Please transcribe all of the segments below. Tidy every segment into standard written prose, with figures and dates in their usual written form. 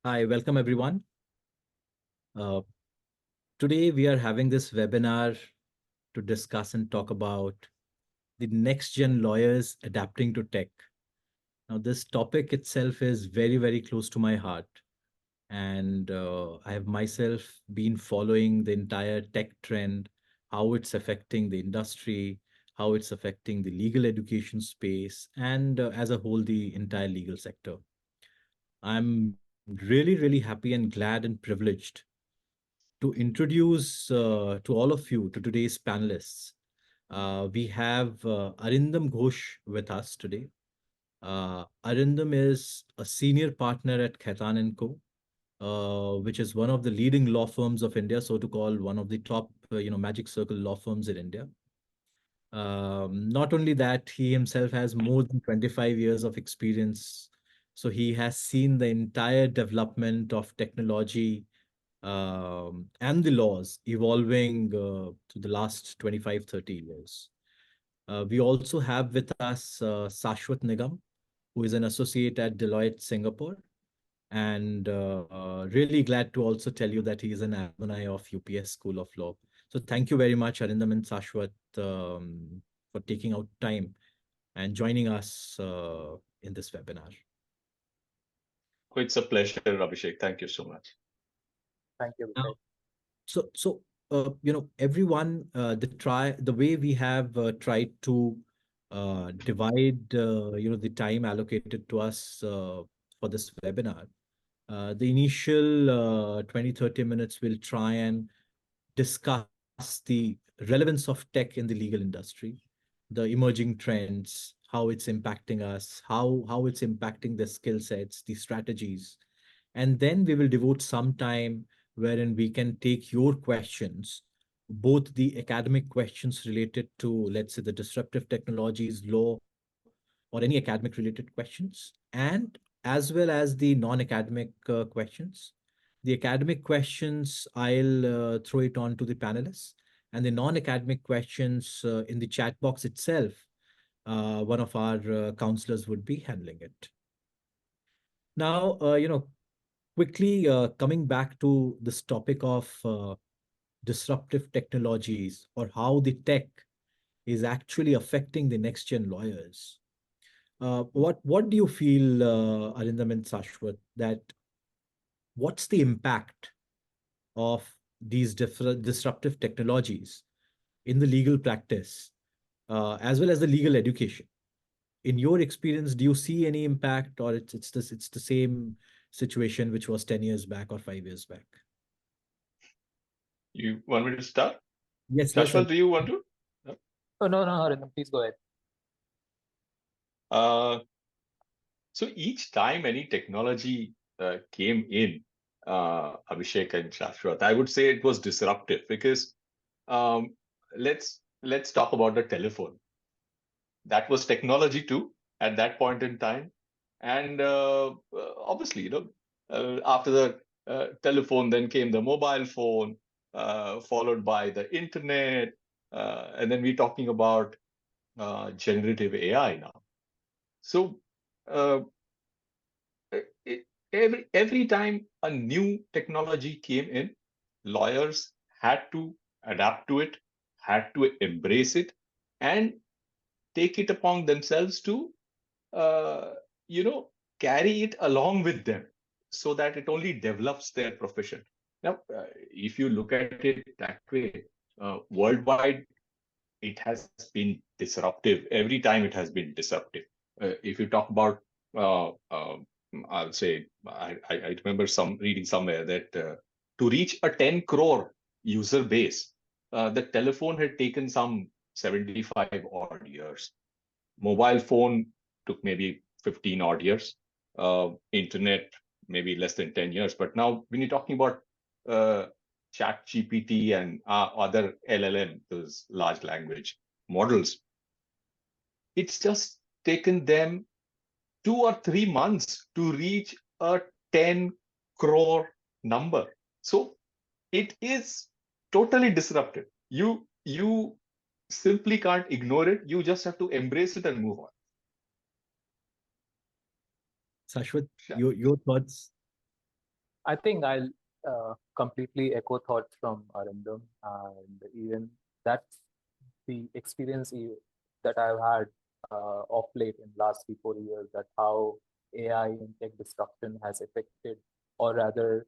Hi, welcome everyone. Uh, Today we are having this webinar to discuss and talk about the next gen lawyers adapting to tech. Now, this topic itself is very, very close to my heart. And I have myself been following the entire tech trend, how it's affecting the industry, how it's affecting the legal education space, and as a whole, the entire legal sector. I'm really, really happy and glad and privileged to introduce to all of you to today's panelists. We have Arindam Ghosh with us today. Arindam is a senior partner at Khaitan and Co., which is one of the leading law firms of India, so to call one of the top, magic circle law firms in India. Not only that, he himself has more than 25 years of experience. So he has seen the entire development of technology and the laws evolving to the last 25, 30 years. We also have with us Sashwat Nigam, who is an associate at Deloitte Singapore. And really glad to also tell you that he is an alumni of UPS School of Law. So thank you very much, Arindam and Sashwat, for taking out time and joining us in this webinar. Oh, it's a pleasure, Abhishek. Thank you so much. Thank you, Now, Abhishek. everyone, the way we have tried to divide, the time allocated to us for this webinar. The initial 20, 30 minutes will try and discuss the relevance of tech in the legal industry, the emerging trends, how it's impacting us, how it's impacting the skill sets, the strategies. And then we will devote some time wherein we can take your questions, both the academic questions related to, let's say, the disruptive technologies, law, or any academic related questions, and as well as the non-academic questions. The academic questions, I'll throw it on to the panelists, and the non-academic questions in the chat box itself, one of our counselors would be handling it. Now, quickly coming back to this topic of disruptive technologies or how the tech is actually affecting the next gen lawyers. What do you feel, Arindam and Sashwat, that what's the impact of these different disruptive technologies in the legal practice, as well as the legal education? In your experience, do you see any impact, or it's the same situation which was 10 years back or 5 years back? You want me to start? Yes, Shashwat, do you want to? No? Oh, no, Harindam, please go ahead. Uh, so each time any technology came in, Abhishek and Shashwat, I would say it was disruptive because um, let's talk about the telephone. That was technology too at that point in time, and obviously, after the telephone, then came the mobile phone, followed by the internet, and then we're talking about generative AI now. So uh, every time a new technology came in, lawyers had to adapt to it, had to embrace it, and take it upon themselves to uh, you know carry it along with them, so that it only develops their profession. Now, if you look at it that way, worldwide, it has been disruptive. Every time it has been disruptive. If you talk about, I'll say, I remember reading somewhere that to reach a 10 crore user base, the telephone had taken some 75 odd years. Mobile phone took maybe 15 odd years. Internet, maybe less than 10 years. But now, when you're talking about uh, Chat GPT and other LLM, those large language models, it's just taken them 2 or 3 months to reach a 10 crore number. So it is totally disruptive. You simply can't ignore it. You just have to embrace it and move on. Sashwat, Yeah. your thoughts? I think I'll completely echo thoughts from Arindam, and even that's the experience that I've had of late in last 3 4 years. That how AI and tech disruption has affected, or rather,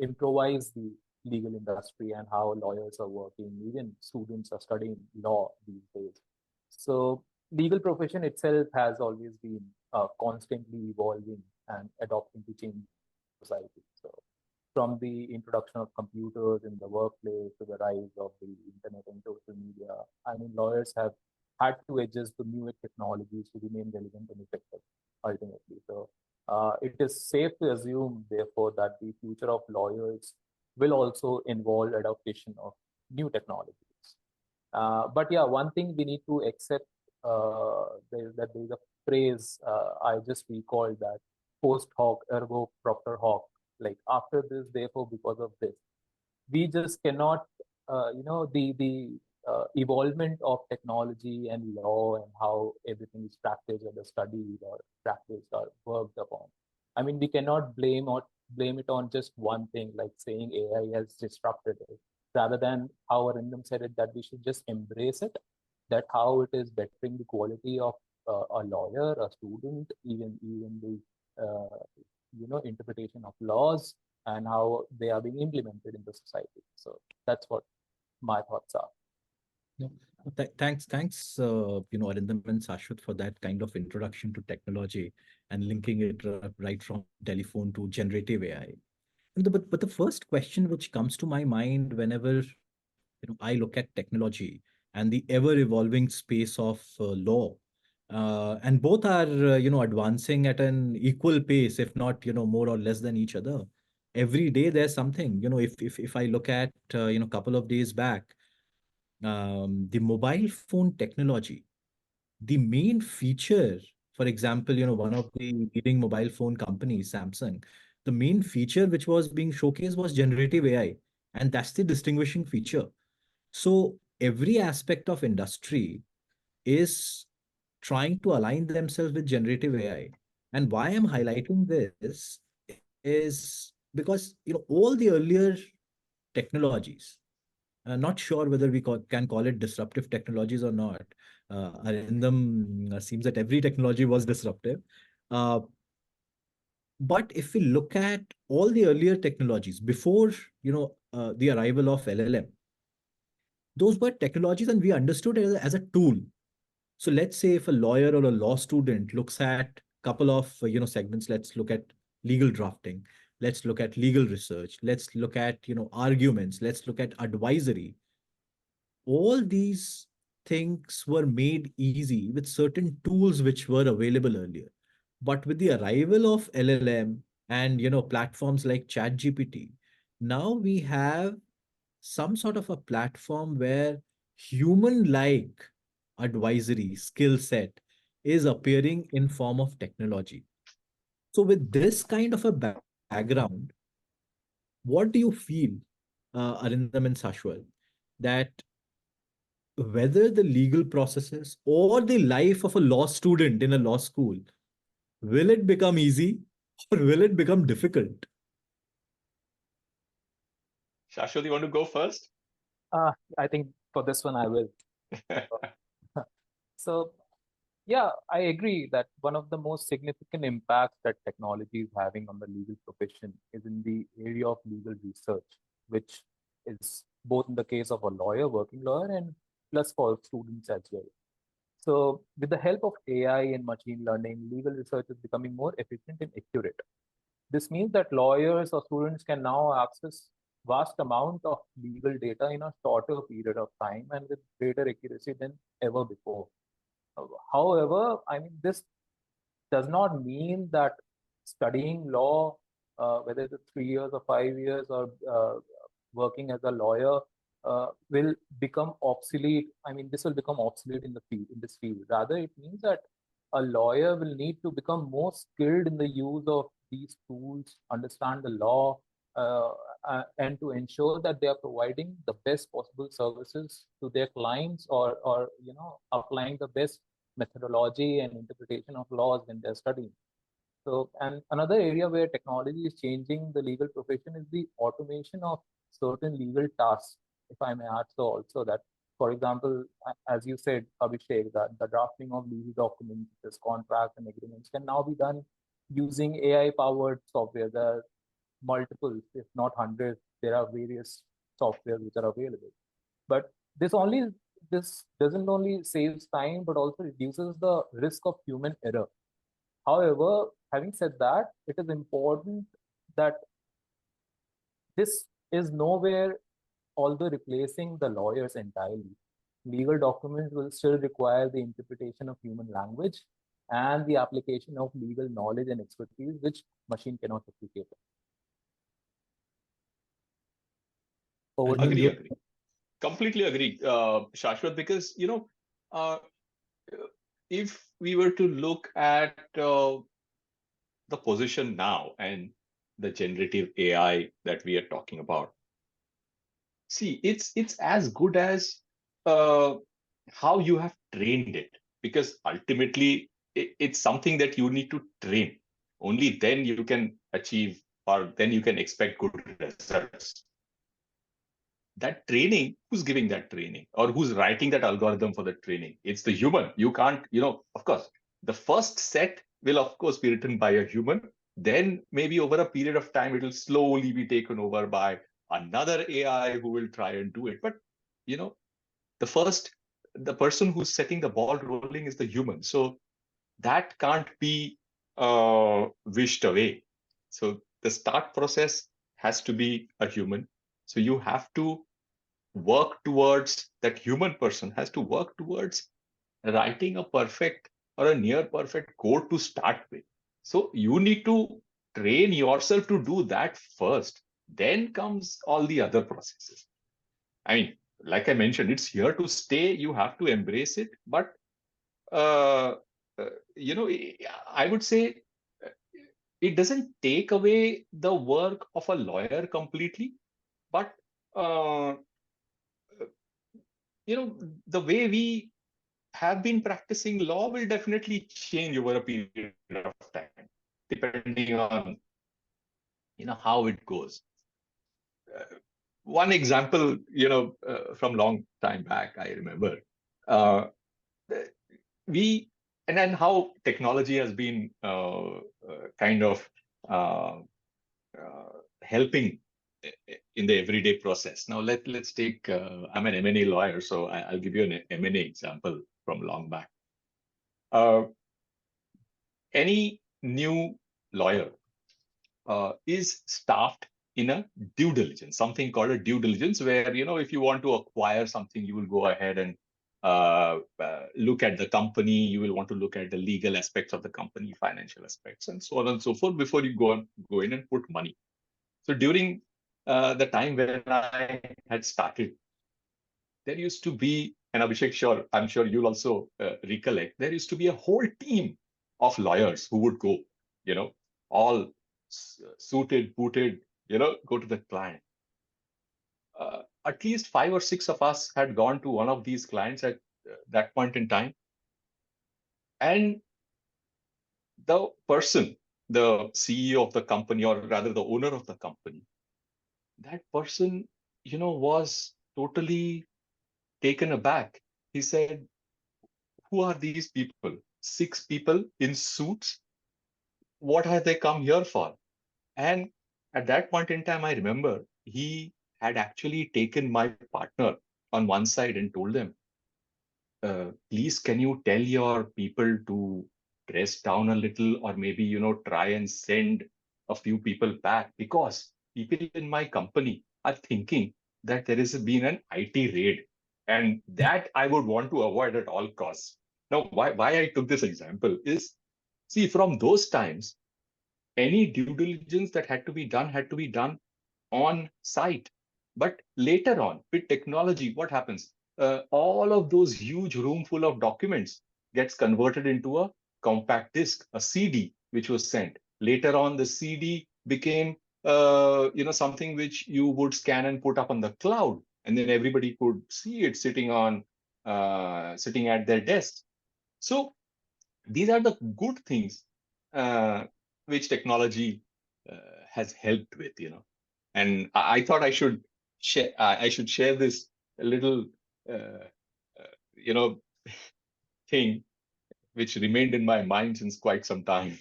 improvised the legal industry and how lawyers are working. Even students are studying law these days. So legal profession itself has always been constantly evolving and adopting to changes in society. So from the introduction of computers in the workplace to the rise of the internet and social media, I mean, lawyers have had to adjust to new technologies to remain relevant and effective ultimately. So it is safe to assume, therefore, that the future of lawyers will also involve adaptation of new technologies. But yeah, one thing we need to accept that there is a phrase I just recalled, that post hoc ergo propter hoc. Like after this, therefore, because of this, we just cannot, the evolvement of technology and law and how everything is practiced or studied or practiced or worked upon. I mean, we cannot blame it on just one thing, like saying AI has disrupted it, rather than how Arindam said it, that we should just embrace it, that how it is bettering the quality of a lawyer, a student, even the interpretation of laws and how they are being implemented in the society. So that's what my thoughts are. No, thanks, Arindam and Shashwat for that kind of introduction to technology and linking it right from telephone to generative AI. But the first question which comes to my mind whenever I look at technology and the ever evolving space of law, and both are advancing at an equal pace, if not more or less than each other. Every day there's something. If I look at couple of days back, the mobile phone technology, the main feature, for example, one of the leading mobile phone companies, Samsung, the main feature which was being showcased was generative AI, and that's the distinguishing feature. So every aspect of industry is trying to align themselves with generative AI. And why I'm highlighting this is because all the earlier technologies, not sure whether we can call it disruptive technologies or not. Arindam, seems that every technology was disruptive. Uh, but if we look at all the earlier technologies before, the arrival of LLM, those were technologies and we understood it as a tool. So let's say if a lawyer or a law student looks at couple of segments, let's look at legal drafting, let's look at legal research, let's look at arguments, let's look at advisory. All these things were made easy with certain tools which were available earlier. But with the arrival of LLM and platforms like ChatGPT, now we have some sort of a platform where human-like advisory skill set is appearing in form of technology. So with this kind of a background, what do you feel, Arindam and Sashwal, that whether the legal processes or the life of a law student in a law school, will it become easy or will it become difficult? Shashwat, you want to go first? I think for this one, I will. So, yeah, I agree that one of the most significant impacts that technology is having on the legal profession is in the area of legal research, which is both in the case of a lawyer, working lawyer, and plus for students as well. So, with the help of AI and machine learning, legal research is becoming more efficient and accurate. This means that lawyers or students can now access vast amount of legal data in a shorter period of time and with greater accuracy than ever before. However, I mean, this does not mean that studying law, whether it's 3 years or 5 years, or working as a lawyer, will become obsolete. I mean, this will become obsolete in the field, in this field. Rather, it means that a lawyer will need to become more skilled in the use of these tools, understand the law, uh, and to ensure that they are providing the best possible services to their clients, or applying the best methodology and interpretation of laws when they're studying. So, and another area where technology is changing the legal profession is the automation of certain legal tasks. If I may add so also that, for example, as you said, Abhishek, that the drafting of legal documents, this contracts and agreements can now be done using AI-powered software. There are multiple, if not hundreds, there are various software which are available. But this doesn't only saves time, but also reduces the risk of human error. However, having said that, it is important that this is nowhere, although replacing the lawyers entirely. Legal documents will still require the interpretation of human language and the application of legal knowledge and expertise, which machine cannot replicate. Over to Arjun, Agree, you agree. Completely agree, Shashwat, because, uh, if we were to look at the position now and the generative AI that we are talking about, see, it's as good as uh, how you have trained it, because ultimately it's something that you need to train. Only then you can achieve, or then you can expect good results. That training, who's giving that training or who's writing that algorithm for the training? It's the human. You can't, of course, the first set will, of course, be written by a human. Then maybe over a period of time, it will slowly be taken over by another AI who will try and do it. But, you know, the first, the person who's setting the ball rolling is the human. So that can't be wished away. So the start process has to be a human. So you have to work towards, that human person has to work towards writing a perfect or a near perfect code to start with. So you need to train yourself to do that first. Then comes all the other processes. I mean, like I mentioned, it's here to stay. You have to embrace it. But, uh, uh, I would say it doesn't take away the work of a lawyer completely. But, uh, the way we have been practicing law will definitely change over a period of time, depending on how it goes. Uh, One example, from long time back, I remember, uh, we and then how technology has been kind of uh, uh, helping in the everyday process. Now let's take. I'm an M&A lawyer, so I'll give you an M&A example from long back. Uh, any new lawyer is staffed in a due diligence, something called a due diligence, where, if you want to acquire something, you will go ahead and look at the company. You will want to look at the legal aspects of the company, financial aspects, and so on and so forth before you go in and put money. So during the time when I had started, there used to be, and Abhishek, I'm sure you'll also recollect, there used to be a whole team of lawyers who would go, all suited, booted, go to the client. At least 5 or 6 of us had gone to one of these clients at that point in time. And the person, the CEO of the company, or rather the owner of the company, that person, was totally taken aback. He said, who are these people? 6 people in suits? What have they come here for? And at that point in time, I remember he had actually taken my partner on one side and told them, please, can you tell your people to dress down a little, or maybe, try and send a few people back, because people in my company are thinking that there has been an IT raid, and that I would want to avoid at all costs. Now, why I took this example is, see, from those times, any due diligence that had to be done on site. But later on, with technology, what happens? All of those huge room full of documents gets converted into a compact disc, a CD, which was sent. Later on, the CD became, something which you would scan and put up on the cloud, and then everybody could see it sitting at their desk. So these are the good things. which technology has helped with, and I thought I should share. I should share this little, uh, you know, thing which remained in my mind since quite some time.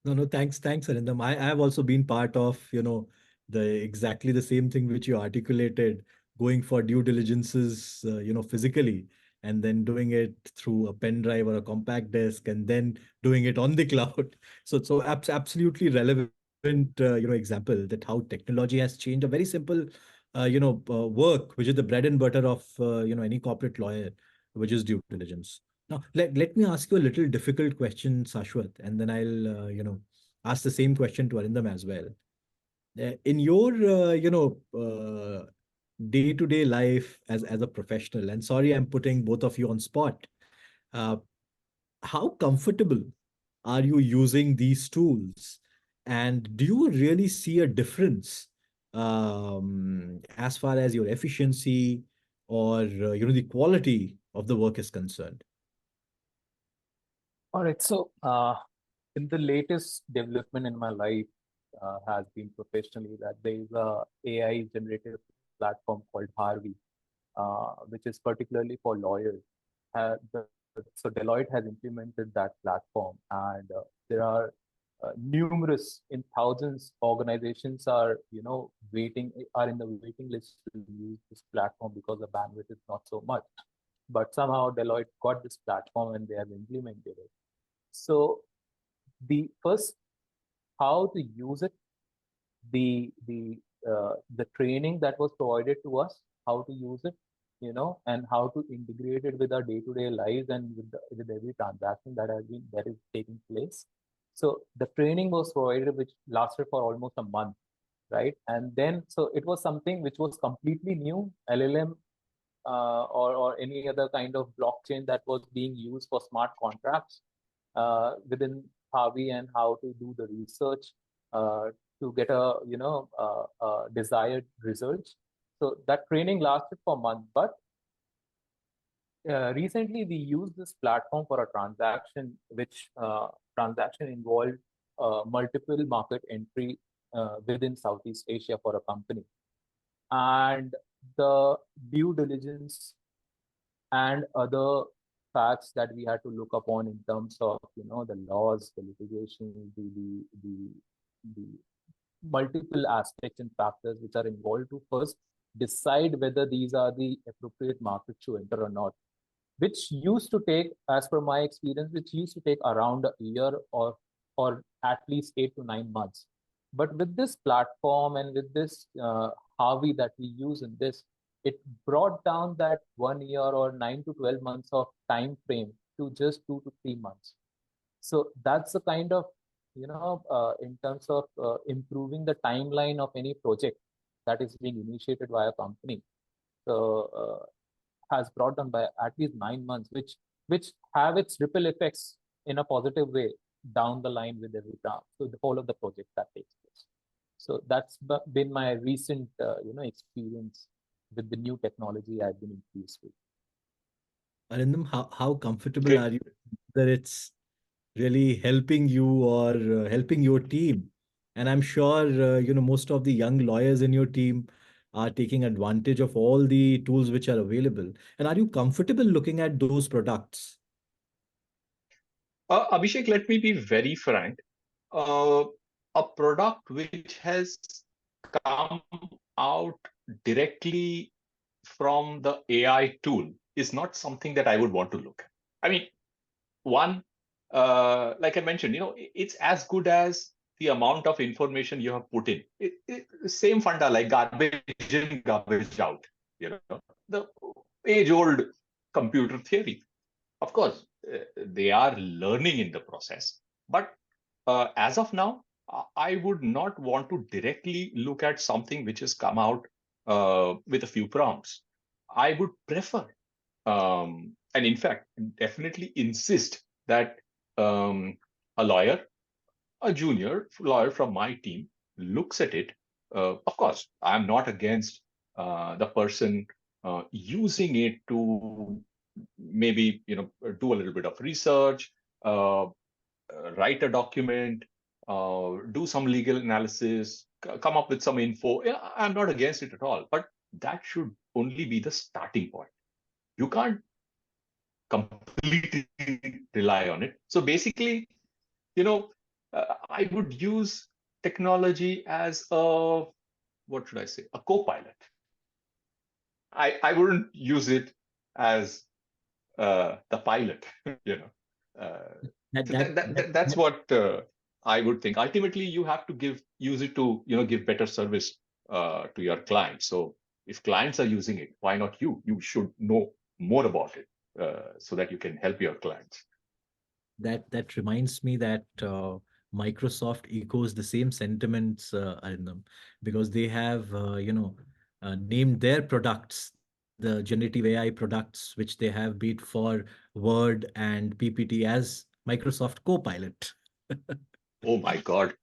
No, no, thanks, Arindam. I have also been part of, the exactly the same thing which you articulated, going for due diligences, physically, and then doing it through a pen drive or a compact disk, and then doing it on the cloud. So absolutely relevant, example that how technology has changed a very simple, work, which is the bread and butter of, any corporate lawyer, which is due diligence. Now, let me ask you a little difficult question, Sashwat, and then I'll, ask the same question to Arindam as well. In your, day-to-day life as a professional, and sorry, I'm putting both of you on spot. Uh, how comfortable are you using these tools, and do you really see a difference as far as your efficiency or the quality of the work is concerned? All right. So, in the latest development in my life has been professionally that there is a AI generated platform called Harvey, which is particularly for lawyers. So Deloitte has implemented that platform, and there are numerous in thousands organizations are waiting are in the waiting list to use this platform because the bandwidth is not so much. But somehow Deloitte got this platform and they have implemented it. So the first how to use it, the training that was provided to us, how to use it, and how to integrate it with our day-to-day lives and with every transaction that is taking place. So the training was provided, which lasted for almost a month, right? And then so it was something which was completely new, LLM or any other kind of blockchain that was being used for smart contracts within Harvey, and how to do the research uh, to get a desired result. So that training lasted for a month, but recently we used this platform for a transaction, which transaction involved multiple market entry within Southeast Asia for a company, and the due diligence and other facts that we had to look upon in terms of the laws, the litigation, the multiple aspects and factors which are involved to first decide whether these are the appropriate markets to enter or not, which used to take, as per my experience, which used to take around a year or at least 8 to 9 months. But with this platform and with this Harvey that we use in this, it brought down that 1 year or 9 to 12 months of time frame to just 2 to 3 months. So that's the kind of in terms of improving the timeline of any project that is being initiated by a company. So has brought down by at least 9 months, which have its ripple effects in a positive way down the line with every time. So the whole of the project that takes place. So that's been my recent experience with the new technology I've been infused with. Arindam, how comfortable Great. are you that it's really helping you or helping your team? And I'm sure, most of the young lawyers in your team are taking advantage of all the tools which are available. And are you comfortable looking at those products? Abhishek, let me be very frank. Uh, a product which has come out directly from the AI tool is not something that I would want to look at. I mean, one, like I mentioned, it's as good as the amount of information you have put in. Same funda like garbage in, garbage out. The age-old computer theory. Of course, they are learning in the process, but as of now, I would not want to directly look at something which has come out with a few prompts. I would prefer, and in fact, definitely insist that a lawyer, a junior lawyer from my team, looks at it. Of course, I'm not against the person using it to maybe do a little bit of research, uh, write a document, do some legal analysis, come up with some info. Yeah, I'm not against it at all, but that should only be the starting point. You can't completely rely on it. So basically, you know, I would use technology as a, what should I say, a co-pilot. I wouldn't use it as the pilot, you know. That So that that's what I would think. Ultimately, you have to use it to, give better service to your clients. So if clients are using it, why not you? You should know more about it so that you can help your clients. that reminds me that Microsoft echoes the same sentiments, Arindam, because they have named their products, the generative AI products, which they have, be it for Word and PPT, as Microsoft Copilot. Oh my God.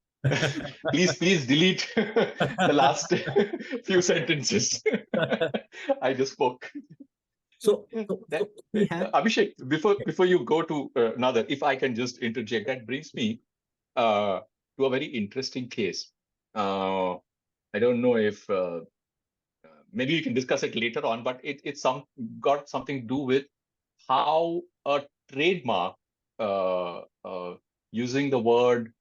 Please delete the last few sentences I just spoke. so, Yeah, so, that so we have. Abhishek, before you go to another, if I can just interject, that brings me uh, to a very interesting case. Uh, I don't know if maybe you can discuss it later on, but it's got something to do with how a trademark using the word,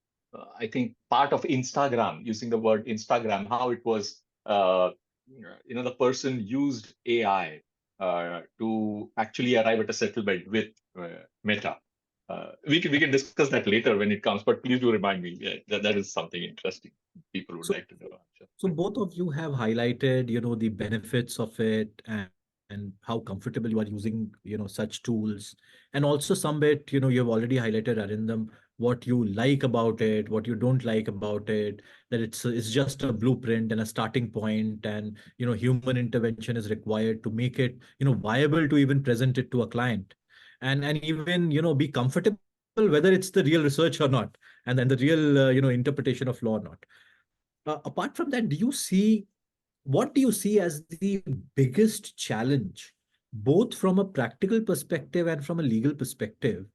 I think part of Instagram, using the word Instagram, how it was, the person used AI to actually arrive at a settlement with Meta. We can discuss that later when it comes, but please do remind me. Yeah, that is something interesting people would So, like to know. I'm so both of you have highlighted, the benefits of it and how comfortable you are using, such tools. And also some bit, you have already highlighted, Arindam, what you like about it, what you don't like about it, that it's just a blueprint and a starting point, and human intervention is required to make it, viable to even present it to a client. And even, be comfortable whether it's the real research or not, and then the real, interpretation of law or not. Apart from that, what do you see as the biggest challenge, both from a practical perspective and from a legal perspective,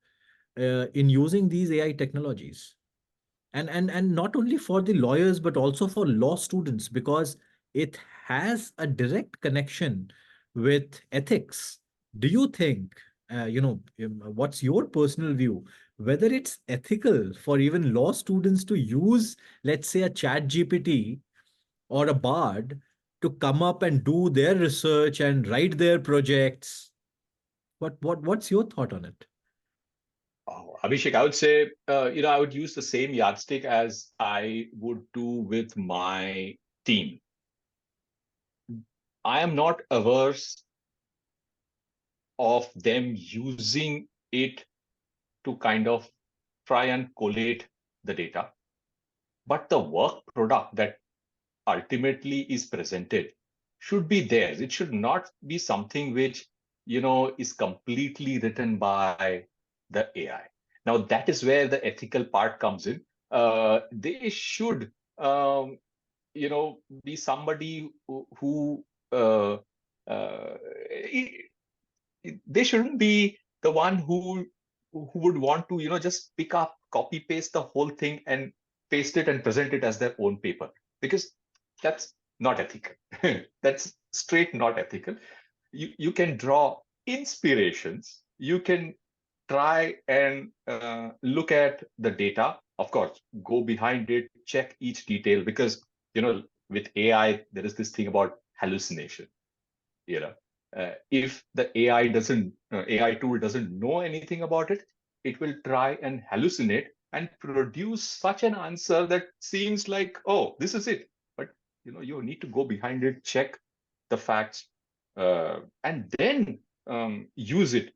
in using these AI technologies? And not only for the lawyers, but also for law students, because it has a direct connection with ethics. Do you think, what's your personal view, whether it's ethical for even law students to use, let's say, a chat GPT or a bard to come up and do their research and write their projects? What's your thought on it? Oh, Abhishek, I would say, I would use the same yardstick as I would do with my team. I am not averse of them using it to kind of try and collate the data, but the work product that ultimately is presented should be theirs. It should not be something which, is completely written by the AI. Now, that is where the ethical part comes in. They should, be somebody who uh, they shouldn't be the one who would want to just pick up, copy paste the whole thing and paste it and present it as their own paper, because that's not ethical. That's straight not ethical. You can draw inspirations, you can try and look at the data, of course, go behind it, check each detail, because with AI there is this thing about hallucination. If the AI tool doesn't know anything about it, it will try and hallucinate and produce such an answer that seems like, oh, this is it. But you need to go behind it, check the facts, and then use it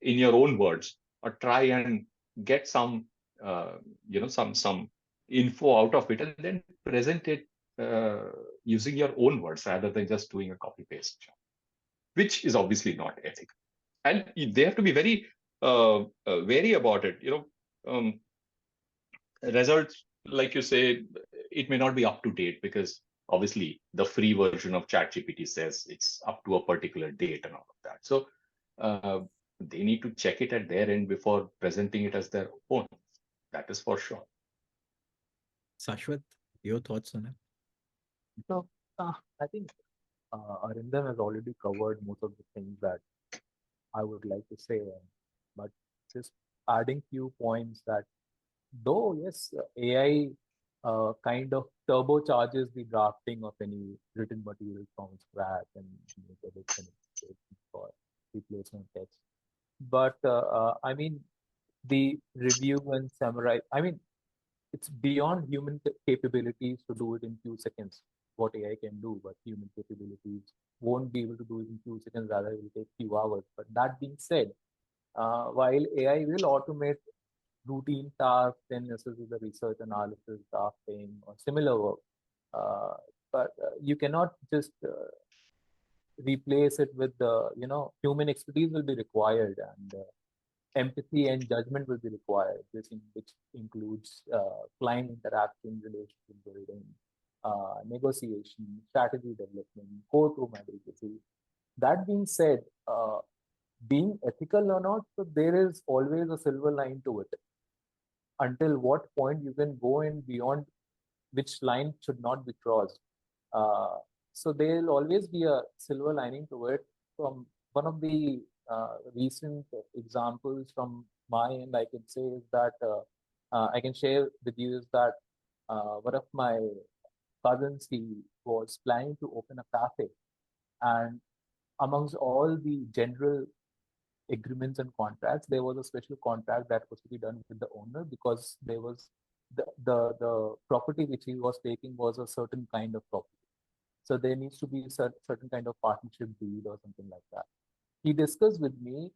in your own words, or try and get some uh, some info out of it, and then present it uh, using your own words rather than just doing a copy paste, which is obviously not ethical. And they have to be very wary about it. Results, like you say, it may not be up to date, because obviously the free version of ChatGPT says it's up to a particular date and all of that. So uh, they need to check it at their end before presenting it as their own. That is for sure. Sashwat, your thoughts on it? So I think Arindam has already covered most of the things that I would like to say, but just adding few points that though yes, AI kind of turbocharges the drafting of any written material from scratch and make edits and for replacement text. But I mean, the review and summarize. I mean, it's beyond human capabilities to do it in few seconds. What AI can do, but human capabilities won't be able to do it in few seconds. Rather, it will take few hours. But that being said, while AI will automate routine tasks and necessary the research analysis, drafting, or similar work, uh, but you cannot just replace it with the human expertise will be required and empathy and judgment will be required. Which includes client interaction, relationship building, negotiation, strategy development, courtroom advocacy. That being said, being ethical or not, so there is always a silver line to it. Until what point you can go in beyond which line should not be crossed. Uh, so there will always be a silver lining to it. From one of the recent examples from my end, I can say is that I can share with you is that one of my cousins, he was planning to open a cafe, and amongst all the general agreements and contracts, there was a special contract that was to be done with the owner because there was the property which he was taking was a certain kind of property. So there needs to be a certain kind of partnership deal or something like that. He discussed with me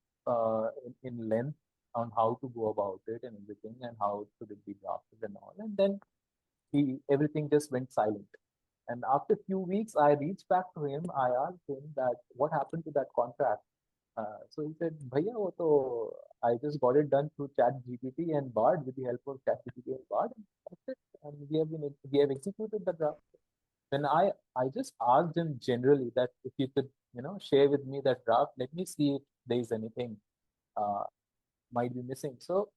in length on how to go about it and everything and how should it be drafted and all. And then everything just went silent. And after a few weeks, I reached back to him. I asked him that what happened to that contract. So he said, "Bhaiya, wo to, I just got it done through Chat GPT and Bard with the help of Chat GPT and Bard. And that's it. And we have executed the draft." Then I just asked him generally that if you could share with me that draft, let me see if there is anything uh, might be missing. So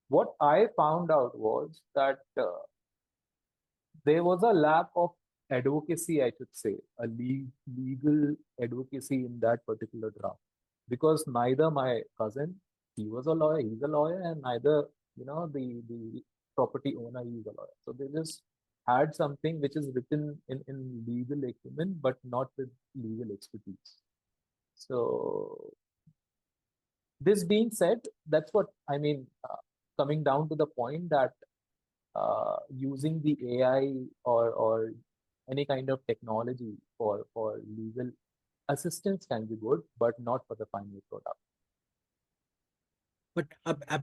what I found out was that there was a lack of advocacy, I should say, a legal advocacy in that particular draft, because neither my cousin, he was a lawyer, he's a lawyer, and neither the property owner, he's a lawyer. So they just had something which is written in legal acumen, but not with legal expertise. So this being said, that's what I mean. Coming down to the point that using the AI or any kind of technology for legal assistance can be good, but not for the final product. But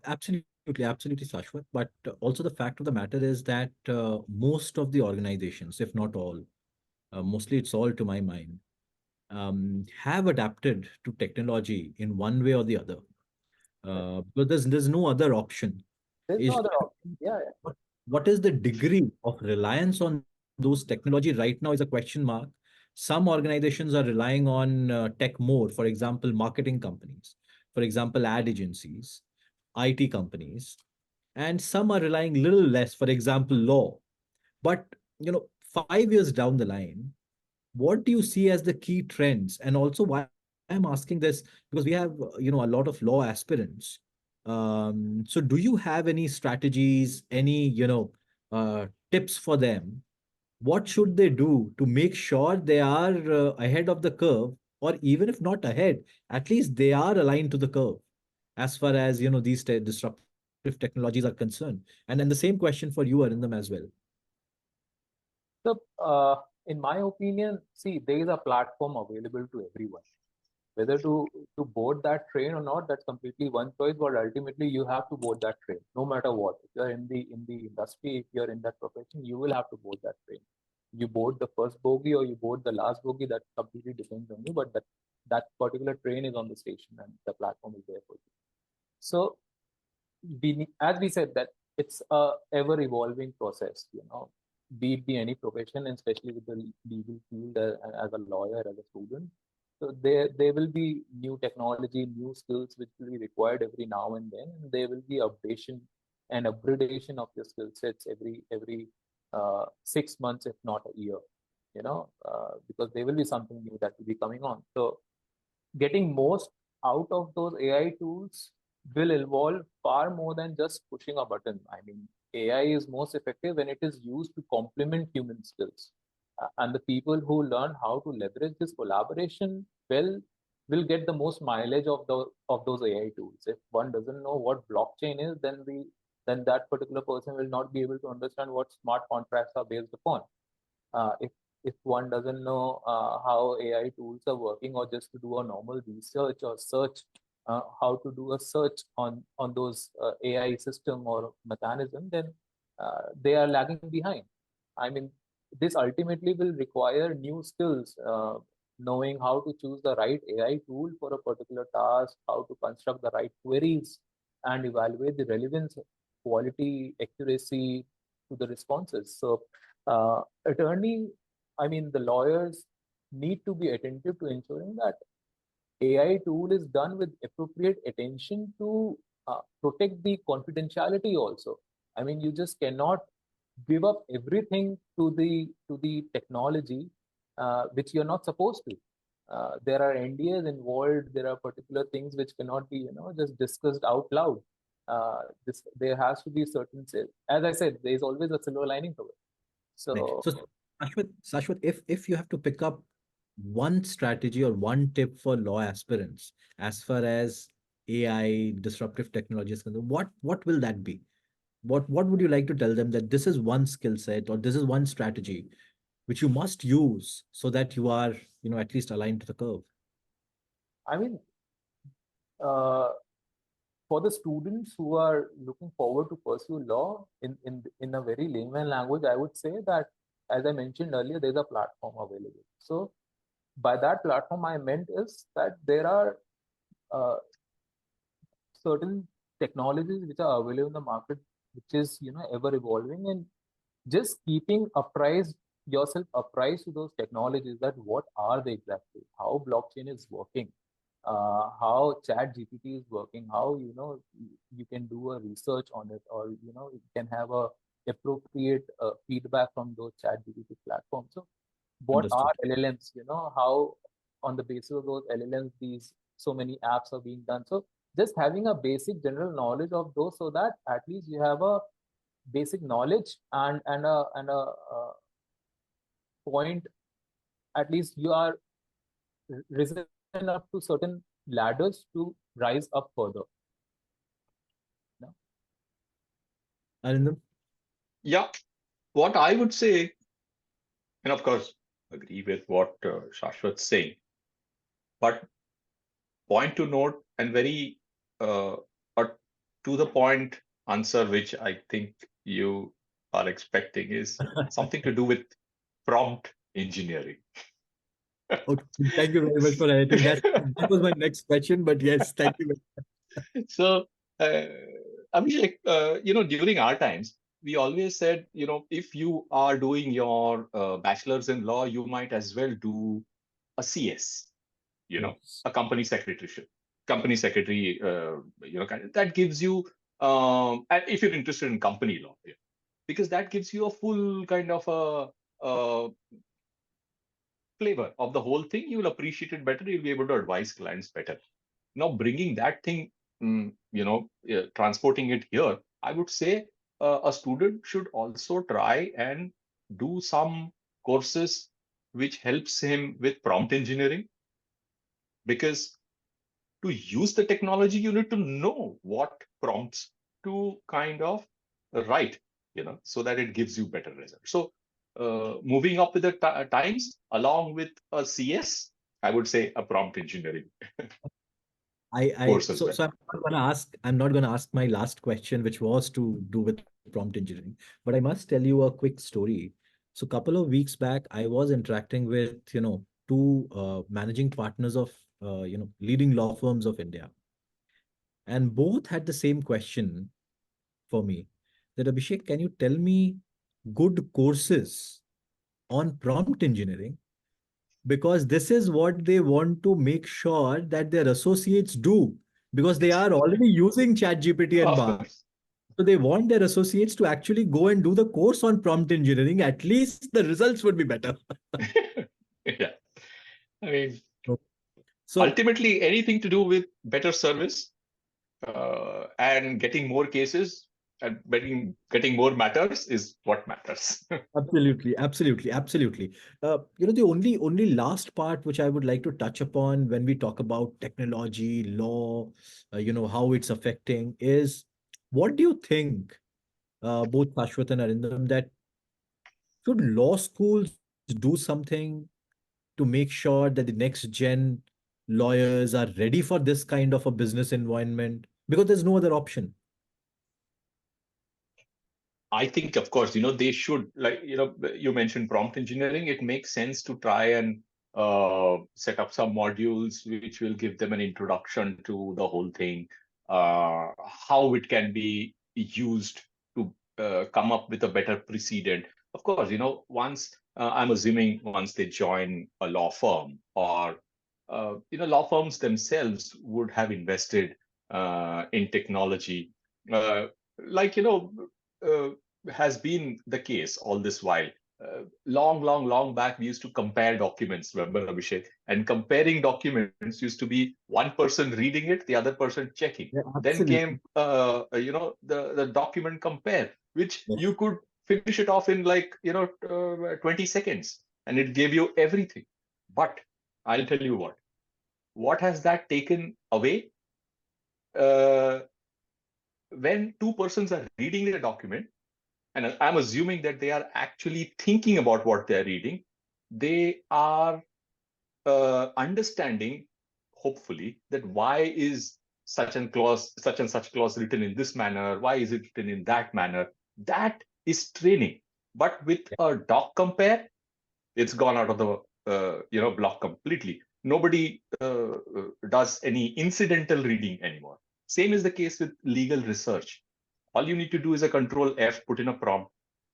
absolutely, absolutely, Shashwat. But also the fact of the matter is that most of the organizations, if not all, mostly it's all to my mind, have adapted to technology in one way or the other. But there's no other option. There's no Is other option. Yeah, yeah. what, what is the degree of reliance on those technology right now is a question mark. Some organizations are relying on tech more, for example, marketing companies, for example, ad agencies, IT companies, and some are relying little less, for example, law. But 5 years down the line, what do you see as the key trends? And also, why I'm asking this, because we have a lot of law aspirants. So do you have any strategies, any tips for them? What should they do to make sure they are ahead of the curve, or even if not ahead, at least they are aligned to the curve as far as these disruptive technologies are concerned? And then the same question for you, Arindam, as well. So, in my opinion, see, there is a platform available to everyone. Whether to board that train or not, that's completely one choice. But ultimately, you have to board that train, no matter what. If you're in the industry, if you're in that profession, you will have to board that train. You board the first bogie or you board the last bogie. That completely depends on you. But that particular train is on the station and the platform is there for you. So as we said, that it's a ever evolving process. Be it be any profession, and especially with the legal field, as a lawyer, as a student. So there will be new technology, new skills which will be required every now and then, and there will be updation an upgradation of your skill sets every 6 months, if not a year, because there will be something new that will be coming on. So getting most out of those AI tools will involve far more than just pushing a button. I mean, AI is most effective when it is used to complement human skills. And the people who learn how to leverage this collaboration well will get the most mileage of those AI tools. If one doesn't know what blockchain is, then that particular person will not be able to understand what smart contracts are based upon. If one doesn't know how AI tools are working, or just to do a normal research or search, how to do a search on those AI system or mechanism, then they are lagging behind. I mean, this ultimately will require new skills, knowing how to choose the right AI tool for a particular task, how to construct the right queries, and evaluate the relevance, quality, accuracy to the responses. So, attorney, I mean, the lawyers need to be attentive to ensuring that AI tool is done with appropriate attention to protect the confidentiality also. I mean, you just cannot give up everything to the technology, which you're not supposed to. There are NDAs involved. There are particular things which cannot be, just discussed out loud. There has to be certain, as I said, there is always a silver lining to it. Right. So, So, Shashwat, if you have to pick up one strategy or one tip for law aspirants as far as AI disruptive technology is concerned, what will that be? What would you like to tell them, that this is one skill set or this is one strategy which you must use so that you are, at least aligned to the curve? I mean, uh, for the students who are looking forward to pursue law in a very layman language, I would say that, as I mentioned earlier, there's a platform available. So by that platform, I meant is that there are uh, certain technologies which are available in the market, which is ever evolving, and just keeping apprised yourself apprised to those technologies, that what are they exactly, how blockchain is working, how chat GPT is working, how you can do a research on it, or you can have a appropriate feedback from those chat GPT platforms. So what are Understood. LLMs, how on the basis of those LLMs these so many apps are being done. So just having a basic general knowledge of those, so that at least you have a basic knowledge, and a point, at least you are risen up to certain ladders to rise up further. No? Arindam? Yeah, what I would say, and of course, agree with what Shashwat's saying, but point to note and very but to the point answer, which I think you are expecting, is something to do with prompt engineering. Okay, thank you very much for editing. That was my next question, but yes, thank you. So, uh, Abhishek, during our times, we always said, if you are doing your bachelor's in law, you might as well do a CS, Yes. a company secretary, that gives you, and if you're interested in company law, yeah, because that gives you a full kind of a flavor of the whole thing. You will appreciate it better. You'll be able to advise clients better. Now, bringing that thing, transporting it here, I would say a student should also try and do some courses which helps him with prompt engineering, because to use the technology, you need to know what prompts to kind of write, so that it gives you better results. So, moving up with the times, along with a CS, I would say a prompt engineering I course as so well. so I'm not gonna ask my last question, which was to do with prompt engineering, but I must tell you a quick story. So a couple of weeks back, I was interacting with, two managing partners of leading law firms of India, and both had the same question for me, that Abhishek, can you tell me good courses on prompt engineering? Because this is what they want to make sure that their associates do, because they Yes, are already using ChatGPT and of Bard. course. So they want their associates to actually go and do the course on prompt engineering. At least the results would be better. Yeah. I mean, So ultimately, anything to do with better service and getting more cases and getting more matters is what matters. absolutely, absolutely, absolutely. The only last part which I would like to touch upon when we talk about technology, law, how it's affecting is, what do you think, both Shashwat and Arindam, that should law schools do something to make sure that the next gen lawyers are ready for this kind of a business environment? Because there's no other option. I think, of course, they should, like, you mentioned prompt engineering. It makes sense to try and set up some modules which will give them an introduction to the whole thing, how it can be used to come up with a better precedent. Of course, once I'm assuming once they join a law firm, or law firms themselves would have invested in technology. Uh, like uh, has been the case all this while. Long, long, long back, we used to compare documents, remember, Abhishek? And comparing documents used to be one person reading it, the other person checking. Yeah, Then came, absolutely. the document compare, which Yes. you could finish it off in like, 20 seconds, and it gave you everything. But I'll tell you what has that taken away? Uh, when two persons are reading the document, and I'm assuming that they are actually thinking about what they're reading, they are understanding, hopefully, that why is such and such clause written in this manner? Why is it written in that manner? That is training. But with a doc compare, it's gone out of the block completely. Nobody does any incidental reading anymore. Same is the case with legal research. All you need to do is a control F, put in a prompt.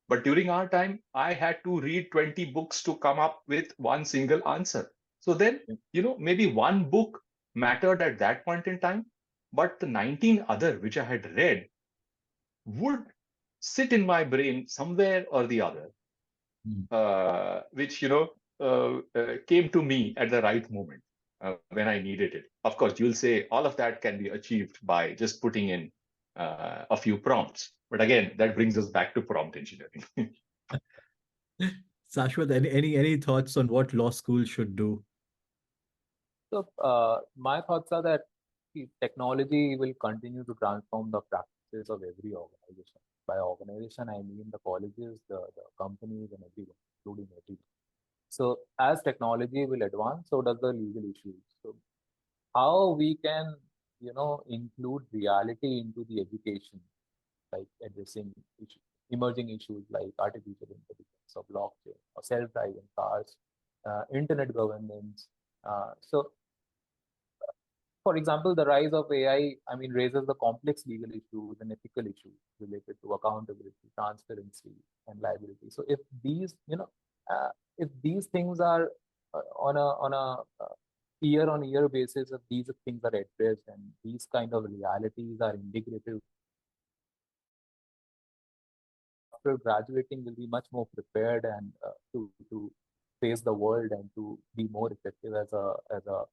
But during our time, I had to read 20 books to come up with one single answer. So then, maybe one book mattered at that point in time, but the 19 other which I had read would sit in my brain somewhere or the other, Mm. which came to me at the right moment when I needed it. Of course, you'll say all of that can be achieved by just putting in a few prompts. But again, that brings us back to prompt engineering. Sashwat, any thoughts on what law school should do? So, my thoughts are that technology will continue to transform the practices of every organization. By organization, I mean the colleges, the companies, and everyone, including everyone. So, as technology will advance, so does the legal issues. So, how we can, include reality into the education, like addressing emerging issues like artificial intelligence or blockchain or self-driving cars, internet governance. So for example, the rise of AI, I mean, raises the complex legal issues and ethical issues related to accountability, transparency, and liability. So if these things are on a year-on-year basis, if these things are addressed and these kind of realities are integrated with after graduating, will be much more prepared and to face the world and to be more effective as a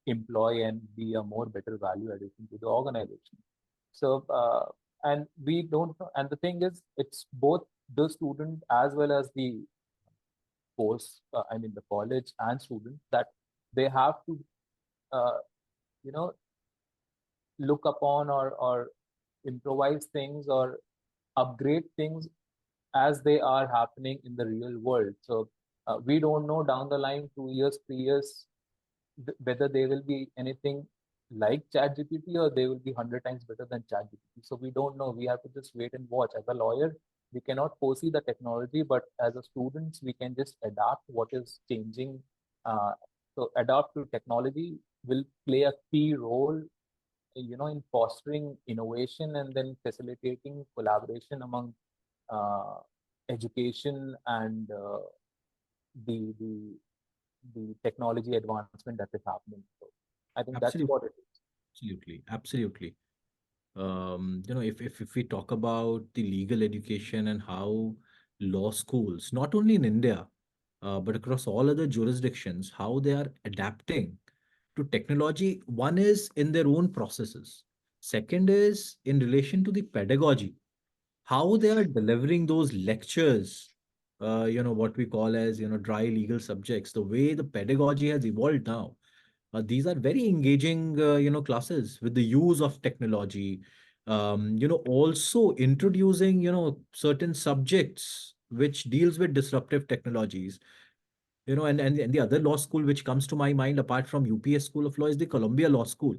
employ and be a more better value addition to the organization. So, and we don't know, and the thing is, it's both the student as well as the course, I mean, the college and students that they have to, uh, you know, look upon or improvise things or upgrade things as they are happening in the real world. So, we don't know down the line, 2 years, 3 years, whether they will be anything like ChatGPT or they will be 100 times better than ChatGPT. So we don't know. We have to just wait and watch. As a lawyer, we cannot foresee the technology, but as a students, we can just adapt what is changing. Uh, so adapt to technology will play a key role, in fostering innovation and then facilitating collaboration among uh, education and the the technology advancement that is happening. So I think that's Absolutely, what it is. absolutely, absolutely. If we talk about the legal education and how law schools, not only in India, but across all other jurisdictions, how they are adapting to technology. One is in their own processes. Second is in relation to the pedagogy, how they are delivering those lectures, what we call as, dry legal subjects, the way the pedagogy has evolved now. These are very engaging, classes with the use of technology. Also introducing, certain subjects which deals with disruptive technologies. And the other law school which comes to my mind apart from UPS School of Law is the Columbia Law School.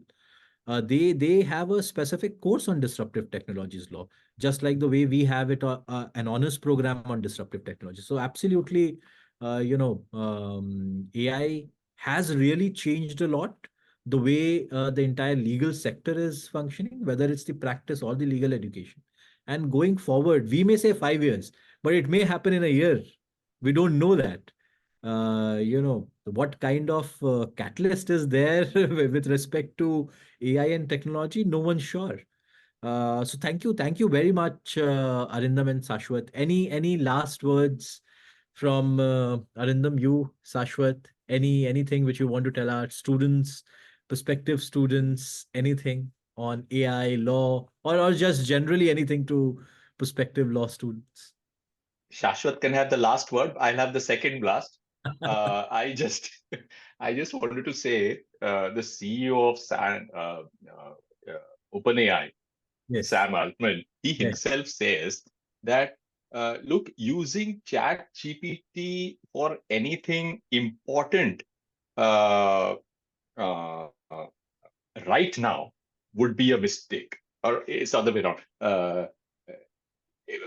They have a specific course on disruptive technologies law, just like the way we have it an honors program on disruptive technology. So absolutely, AI has really changed a lot the way the entire legal sector is functioning, whether it's the practice or the legal education. And going forward, we may say 5 years, but it may happen in a year. We don't know that. What kind of catalyst is there with respect to AI and technology? No one's sure. So thank you very much, Arindam and Sashwat. Any last words from Arindam, you, Sashwat? Anything which you want to tell our students, prospective students, anything on AI, law, or just generally anything to prospective law students? Shashwat can have the last word. I'll have the second blast. I just, I just wanted to say, the CEO of OpenAI, Yes. Sam Altman, he Yes. himself says that, look, using Chat GPT for anything important uh, uh, right now would be a mistake, or it's the other way around.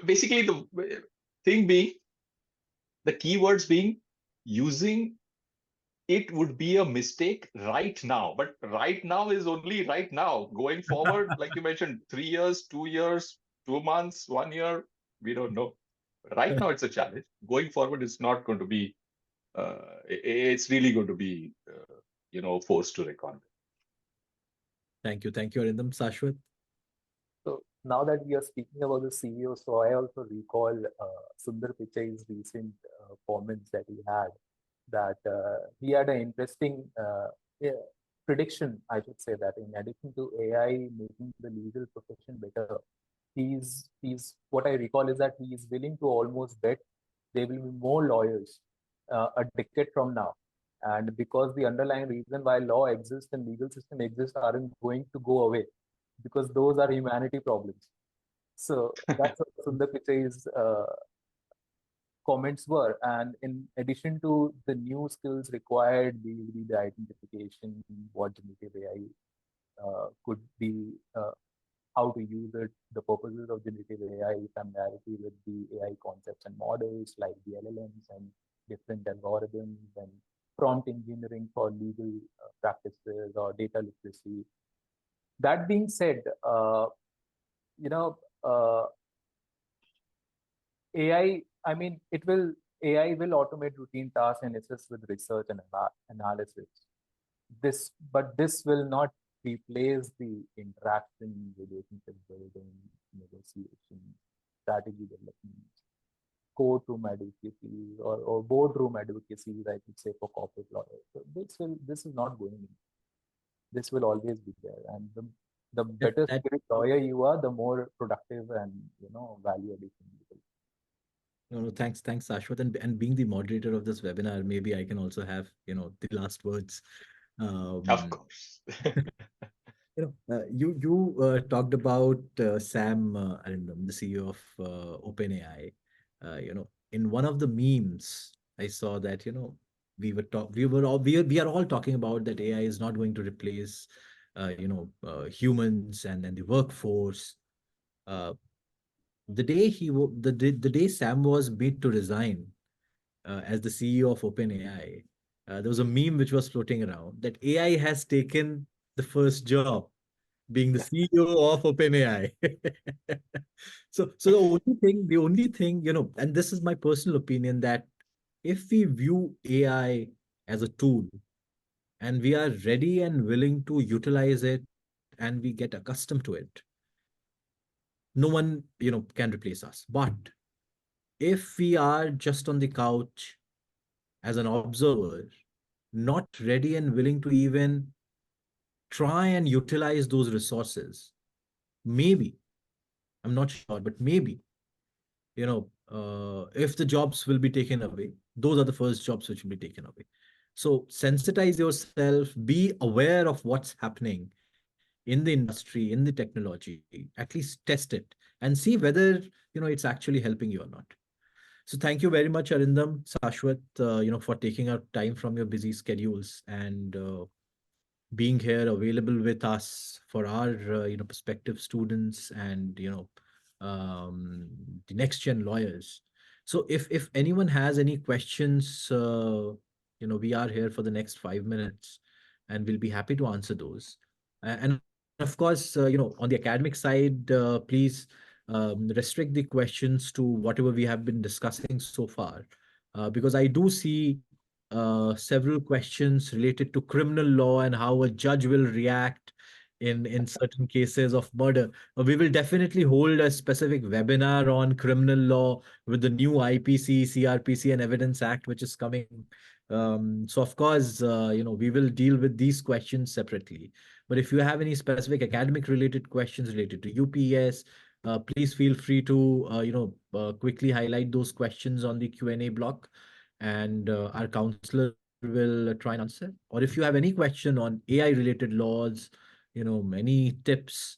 Basically, the thing being, the keywords being, using it would be a mistake right now, but right now is only right now. Going forward, like you mentioned, 3 years, 2 years, 2 months, 1 year, we don't know. Right now, it's a challenge. Going forward, it's not going to be. It's really going to be, forced to reckon. Thank you, Arindam. Sashwat. So now that we are speaking about the CEO, so I also recall Sundar Pichai's recent comments that he had, that he had an interesting yeah, prediction, I should say, that in addition to AI making the legal profession better, he's what I recall is that he is willing to almost bet there will be more lawyers a decade from now. And because the underlying reason why law exists and legal system exists aren't going to go away, because those are humanity problems. So that's what Sundar Pichai's comments were. And in addition to the new skills required, the identification, what generative AI could be, how to use it, the purposes of generative AI, familiarity with the AI concepts and models like the LLMs and different algorithms, and prompt engineering for legal practices or data literacy. That being said, you know, AI, I mean, AI will automate routine tasks and assist with research and analysis. But this will not replace the interaction, relationship building, negotiation, strategy development, courtroom advocacy, or boardroom advocacy, I could say, for corporate lawyers. So this is not going in. This will always be there. And the That, better that skilled lawyer you are, the more productive and value addition you will. No, no, thanks, Ashwat. And being the moderator of this webinar, maybe I can also have, the last words. Of Um, course. you talked about Sam Arindam, the CEO of OpenAI. In one of the memes, I saw that, we are all talking about that AI is not going to replace, humans and the workforce. Uh, the day Sam was made to resign as the CEO of OpenAI, there was a meme which was floating around that AI has taken the first job, being the CEO of OpenAI. So the only thing, and this is my personal opinion, that if we view AI as a tool and we are ready and willing to utilize it and we get accustomed to it, No one, can replace us. But if we are just on the couch as an observer, not ready and willing to even try and utilize those resources, maybe, I'm not sure, but maybe, if the jobs will be taken away, those are the first jobs which will be taken away. So sensitize yourself, be aware of what's happening in the industry, in the technology, at least test it and see whether, it's actually helping you or not. So thank you very much, Arindam, Sashwat, for taking out time from your busy schedules and being here available with us for our prospective students and the next gen lawyers. So if anyone has any questions, we are here for the next 5 minutes and we'll be happy to answer those. And of course, on the academic side, please restrict the questions to whatever we have been discussing so far, because I do see several questions related to criminal law and how a judge will react in certain cases of murder. We will definitely hold a specific webinar on criminal law with the new IPC, CRPC, and Evidence Act, which is coming. So of course, we will deal with these questions separately. But if you have any specific academic related questions related to UPES, please feel free to quickly highlight those questions on the Q&A block, and our counselor will try and answer. Or if you have any question on AI related laws, many tips,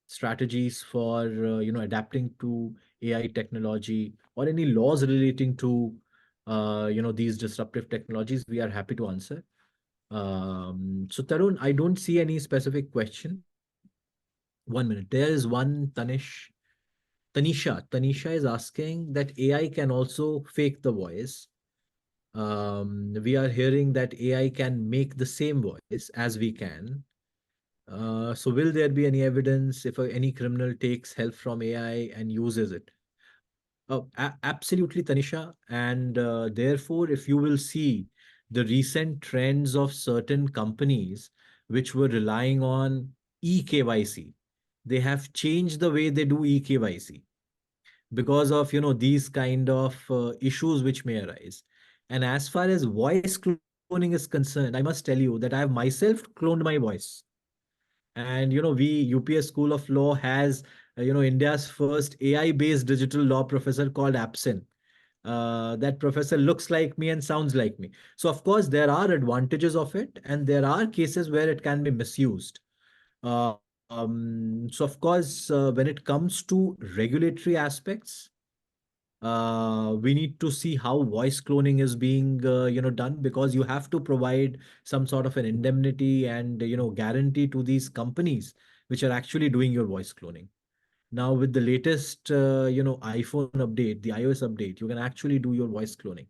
strategies for adapting to AI technology, or any laws relating to these disruptive technologies, we are happy to answer. So Tarun, I don't see any specific question. 1 minute. There is one Tanisha. Tanisha is asking that AI can also fake the voice. We are hearing that AI can make the same voice as we can. So will there be any evidence if any criminal takes help from AI and uses it? Oh, absolutely, Tanisha. And therefore, if you will see the recent trends of certain companies which were relying on eKYC, they have changed the way they do eKYC because of these kind of issues which may arise. And as far as voice cloning is concerned, I must tell you that I have myself cloned my voice. And we UPS School of Law has India's first AI based digital law professor called Absin. That professor looks like me and sounds like me. So of course there are advantages of it, and there are cases where it can be misused. So of course, when it comes to regulatory aspects, we need to see how voice cloning is being done, because you have to provide some sort of an indemnity and guarantee to these companies which are actually doing your voice cloning. Now with the latest iPhone update, the iOS update, you can actually do your voice cloning.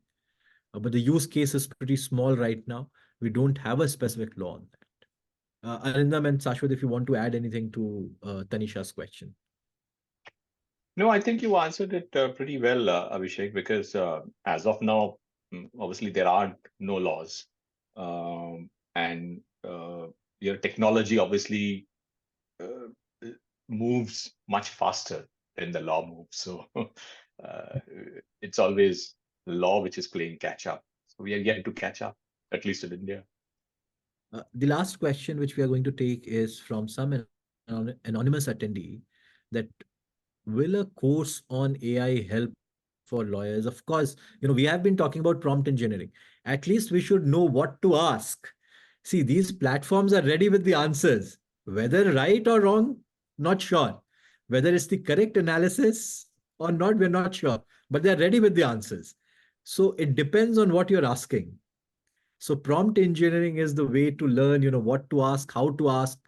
But the use case is pretty small right now. We don't have a specific law on that. Arindam and Sashwat, if you want to add anything to Tanisha's question. No, I think you answered it pretty well, Abhishek, because as of now, obviously there are no laws. And your technology obviously uh, moves much faster than the law moves. So it's always the law which is playing catch up. So we are yet to catch up, at least in India. The last question which we are going to take is from some anonymous attendee, that will a course on AI help for lawyers? Of course, we have been talking about prompt engineering. At least we should know what to ask. See, these platforms are ready with the answers. Whether right or wrong, not sure. Whether it's the correct analysis or not, we're not sure. But they're ready with the answers. So it depends on what you're asking. So prompt engineering is the way to learn, what to ask, how to ask.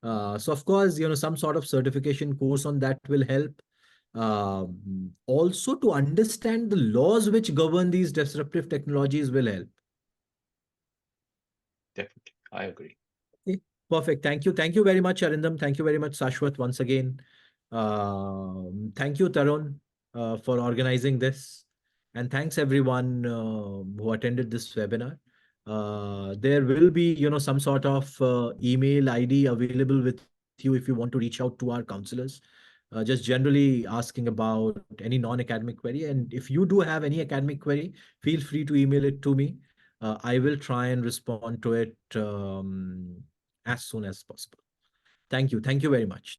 So of course, some sort of certification course on that will help. Also to understand the laws which govern these disruptive technologies will help. Definitely, I agree. Okay, perfect. Thank you. Thank you very much, Arindam. Thank you very much, Sashwat, once again. Thank you, Tarun, for organizing this. And thanks everyone who attended this webinar. There will be, some sort of email ID available with you if you want to reach out to our counselors. just generally asking about any non-academic query. And if you do have any academic query, feel free to email it to me. I will try and respond to it as soon as possible. Thank you. Thank you very much.